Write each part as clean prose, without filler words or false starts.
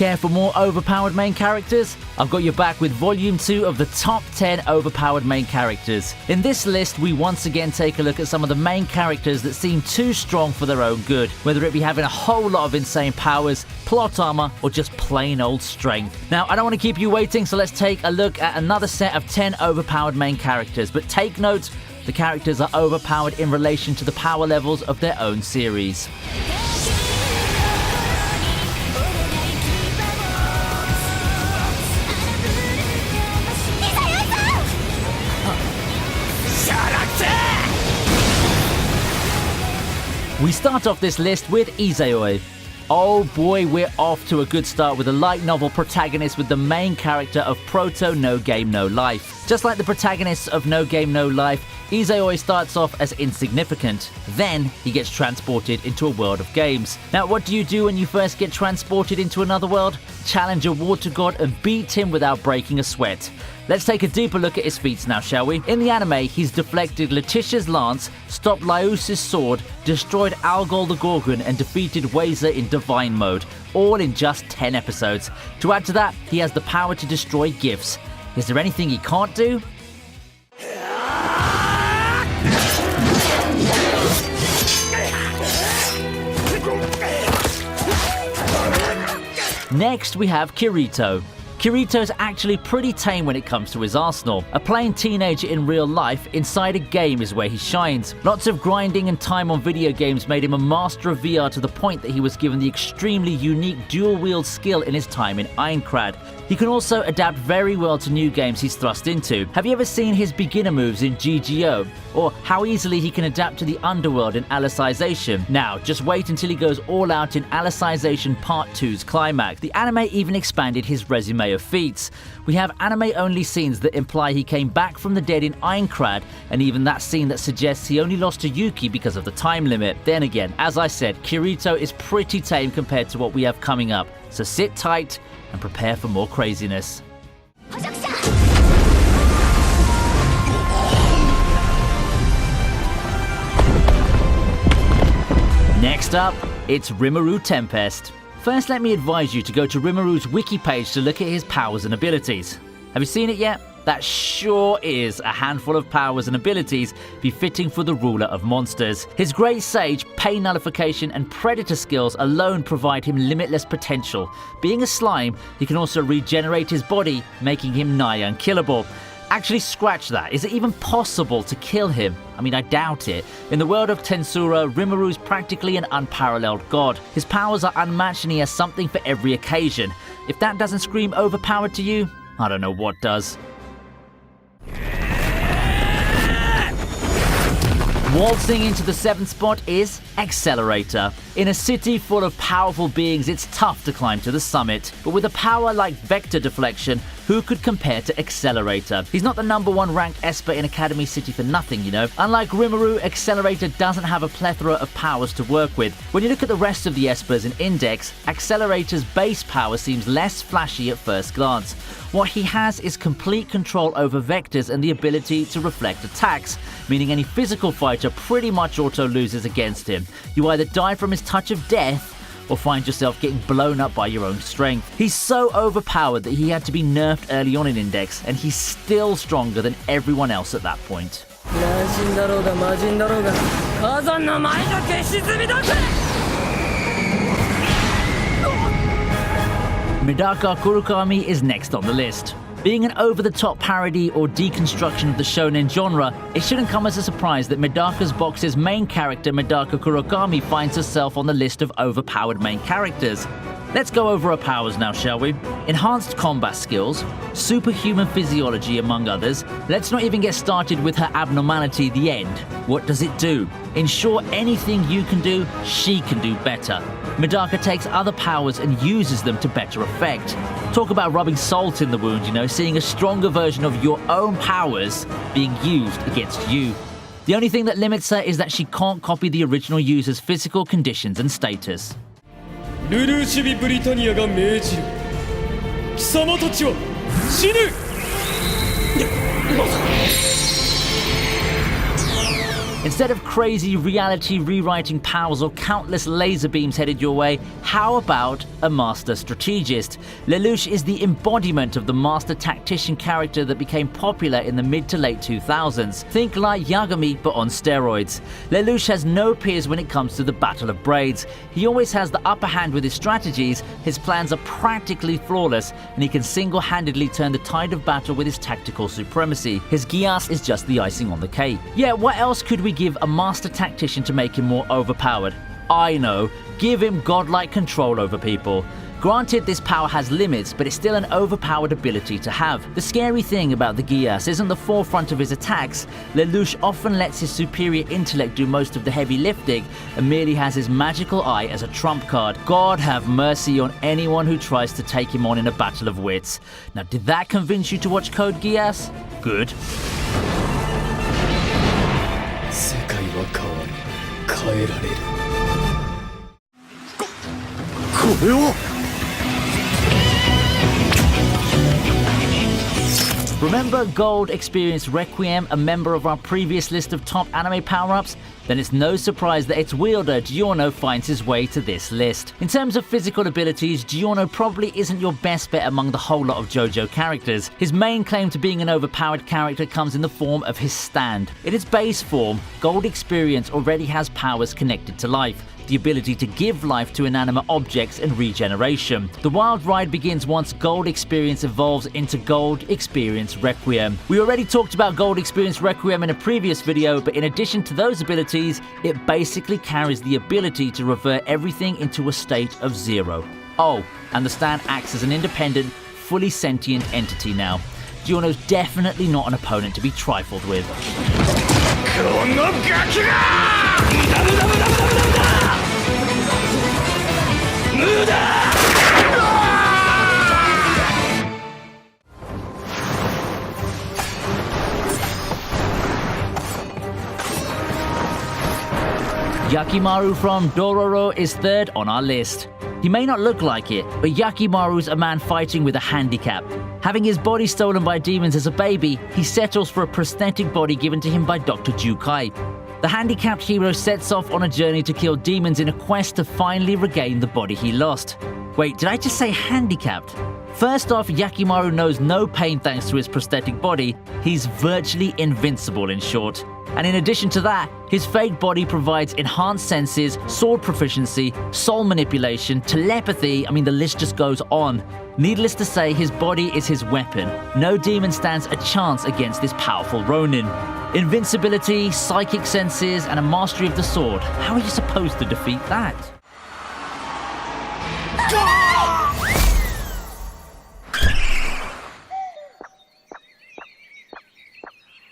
Care for more overpowered main characters? I've got your back with Volume 2 of the top 10 overpowered main characters. In this list, we once again take a look at some of the main characters that seem too strong for their own good, whether it be having a whole lot of insane powers, plot armor, or just plain old strength. Now, I don't want to keep you waiting, so let's take a look at another set of 10 overpowered main characters. But take note, the characters are overpowered in relation to the power levels of their own series. We start off this list with Izayoi. Oh boy, we're off to a good start with a light novel protagonist with the main character of Proto No Game No Life. Just like the protagonists of No Game No Life, Izayoi starts off as insignificant. Then he gets transported into a world of games. Now, what do you do when you first get transported into another world? Challenge a water god and beat him without breaking a sweat. Let's take a deeper look at his feats now, shall we? In the anime, he's deflected Letitia's lance, stopped Lelouch's sword, destroyed Algol the Gorgon, and defeated Wazer in Divine Mode, all in just 10 episodes. To add to that, he has the power to destroy gifts. Is there anything he can't do? Next, we have Kirito. Kirito's actually pretty tame when it comes to his arsenal. A plain teenager in real life, inside a game is where he shines. Lots of grinding and time on video games made him a master of VR to the point that he was given the extremely unique dual-wield skill in his time in Aincrad. He can also adapt very well to new games he's thrust into. Have you ever seen his beginner moves in GGO? Or how easily he can adapt to the underworld in Alicization? Now, just wait until he goes all out in Alicization Part 2's climax. The anime even expanded his resume of feats. We have anime-only scenes that imply he came back from the dead in Aincrad, and even that scene that suggests he only lost to Yuki because of the time limit. Then again, as I said, Kirito is pretty tame compared to what we have coming up. So sit tight and prepare for more craziness. Next up, it's Rimuru Tempest. First, let me advise you to go to Rimuru's wiki page to look at his powers and abilities. Have you seen it yet? That sure is a handful of powers and abilities befitting for the ruler of monsters. His Great Sage, Pain Nullification, and Predator skills alone provide him limitless potential. Being a slime, he can also regenerate his body, making him nigh unkillable. Actually, scratch that. Is it even possible to kill him? I mean, I doubt it. In the world of Tensura, Rimuru's practically an unparalleled god. His powers are unmatched and he has something for every occasion. If that doesn't scream overpowered to you, I don't know what does. Waltzing into the 7th spot is Accelerator. In a city full of powerful beings, it's tough to climb to the summit. But with a power like vector deflection, who could compare to Accelerator? He's not the #1 ranked Esper in Academy City for nothing, you know. Unlike Rimuru, Accelerator doesn't have a plethora of powers to work with. When you look at the rest of the Espers in Index, Accelerator's base power seems less flashy at first glance. What he has is complete control over vectors and the ability to reflect attacks, meaning any physical fighter pretty much auto-loses against him. You either die from his touch of death, or find yourself getting blown up by your own strength. He's so overpowered that he had to be nerfed early on in Index, and he's still stronger than everyone else at that point. Medaka Kurokami is next on the list. Being an over-the-top parody or deconstruction of the shonen genre, it shouldn't come as a surprise that Medaka's Box's main character Medaka Kurokami finds herself on the list of overpowered main characters. Let's go over her powers now, shall we? Enhanced combat skills, superhuman physiology among others. Let's not even get started with her abnormality, the End. What does it do? Ensure anything you can do, she can do better. Medaka takes other powers and uses them to better effect. Talk about rubbing salt in the wound, you know, seeing a stronger version of your own powers being used against you. The only thing that limits her is that she can't copy the original user's physical conditions and status. ルルーシュビ・ブリタニアが命じる貴様たちは死ぬ Instead of crazy reality rewriting powers or countless laser beams headed your way, how about a master strategist? Lelouch is the embodiment of the master tactician character that became popular in the mid to late 2000s. Think like Yagami but on steroids. Lelouch has no peers when it comes to the Battle of Braids. He always has the upper hand with his strategies, his plans are practically flawless, and he can single-handedly turn the tide of battle with his tactical supremacy. His Gyas is just the icing on the cake. Yeah, what else could we give a master tactician to make him more overpowered? I know, give him godlike control over people. Granted, this power has limits, but it's still an overpowered ability to have. The scary thing about the Gyas isn't the forefront of his attacks. Lelouch often lets his superior intellect do most of the heavy lifting and merely has his magical eye as a trump card. God have mercy on anyone who tries to take him on in a battle of wits. Now, did that convince you to watch Code Geass? Good. 世界は変わる。変えられる。これを Remember Gold experienced Requiem, a member of our previous list of top anime power-ups? Then it's no surprise that its wielder, Giorno, finds his way to this list. In terms of physical abilities, Giorno probably isn't your best bet among the whole lot of JoJo characters. His main claim to being an overpowered character comes in the form of his stand. In its base form, Gold Experience already has powers connected to life. The ability to give life to inanimate objects and regeneration. The wild ride begins once Gold Experience evolves into Gold Experience Requiem. We already talked about Gold Experience Requiem in a previous video, but in addition to those abilities, it basically carries the ability to revert everything into a state of zero. Oh, and the stand acts as an independent, fully sentient entity now. Giorno's definitely not an opponent to be trifled with. Yakimaru from Dororo is third on our list. He may not look like it, but Yakimaru's a man fighting with a handicap. Having his body stolen by demons as a baby, he settles for a prosthetic body given to him by Dr. Jukai. The handicapped hero sets off on a journey to kill demons in a quest to finally regain the body he lost. Wait, did I just say handicapped? First off, Yakimaru knows no pain thanks to his prosthetic body. He's virtually invincible, in short. And in addition to that, his fake body provides enhanced senses, sword proficiency, soul manipulation, telepathy, the list just goes on. Needless to say, his body is his weapon. No demon stands a chance against this powerful Ronin. Invincibility, psychic senses, and a mastery of the sword. How are you supposed to defeat that?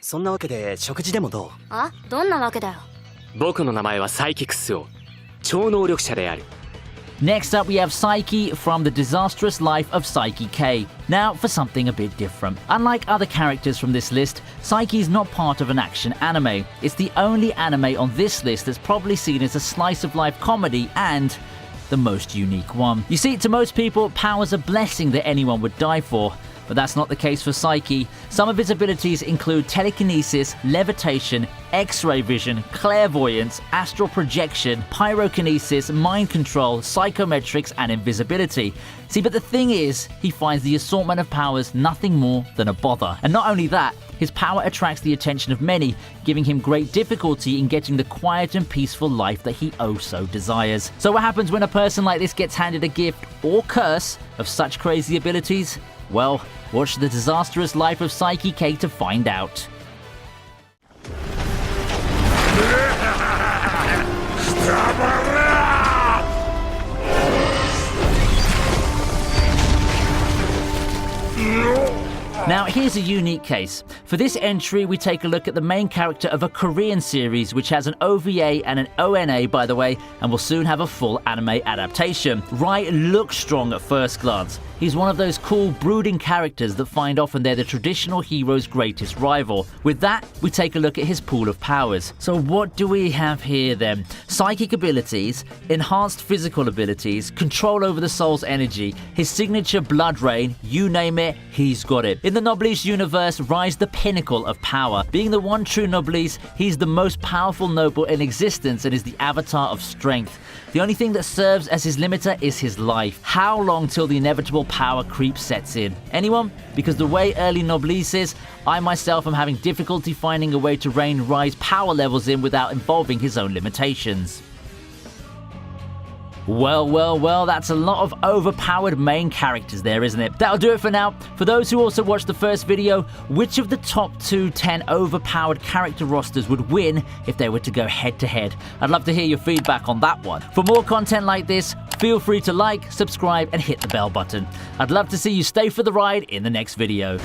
そんなわけで食事でもどう？あ、どんなわけだよ。僕の名前はサイキクスオ、超能力者である。 Next up, we have Psyche from the disastrous life of Psyche K. Now, for something a bit different. Unlike other characters from this list, Psyche is not part of an action anime. It's the only anime on this list that's probably seen as a slice-of-life comedy and the most unique one. You see, to most people, power's a blessing that anyone would die for. But that's not the case for Psyche. Some of his abilities include telekinesis, levitation, X-ray vision, clairvoyance, astral projection, pyrokinesis, mind control, psychometrics, and invisibility. See, but the thing is, he finds the assortment of powers nothing more than a bother. And not only that, his power attracts the attention of many, giving him great difficulty in getting the quiet and peaceful life that he oh so desires. So what happens when a person like this gets handed a gift or curse of such crazy abilities? Well, watch The Disastrous Life of Psyche K to find out. Now, here's a unique case. For this entry, we take a look at the main character of a Korean series, which has an OVA and an ONA, by the way, and will soon have a full anime adaptation. Rai looks strong at first glance. he's one of those cool, brooding characters that find often they're the traditional hero's greatest rival. With that, we take a look at his pool of powers. So what do we have here then? Psychic abilities, enhanced physical abilities, control over the soul's energy, his signature blood rain, you name it, he's got it. In the Noblesse universe, Rise the pinnacle of power. Being the one true Noblesse, he's the most powerful noble in existence and is the avatar of strength. The only thing that serves as his limiter is his life. How long till the inevitable power creep sets in? Anyone? Because the way early Noblesse is, I myself am having difficulty finding a way to rein Rise power levels in without involving his own limitations. Well, that's a lot of overpowered main characters there, isn't it? That'll do it for now. For those who also watched the first video, which of the top 10 overpowered character rosters would win if they were to go head to head? I'd love to hear your feedback on that one. For more content like this, feel free to like, subscribe, and hit the bell button. I'd love to see you stay for the ride in the next video.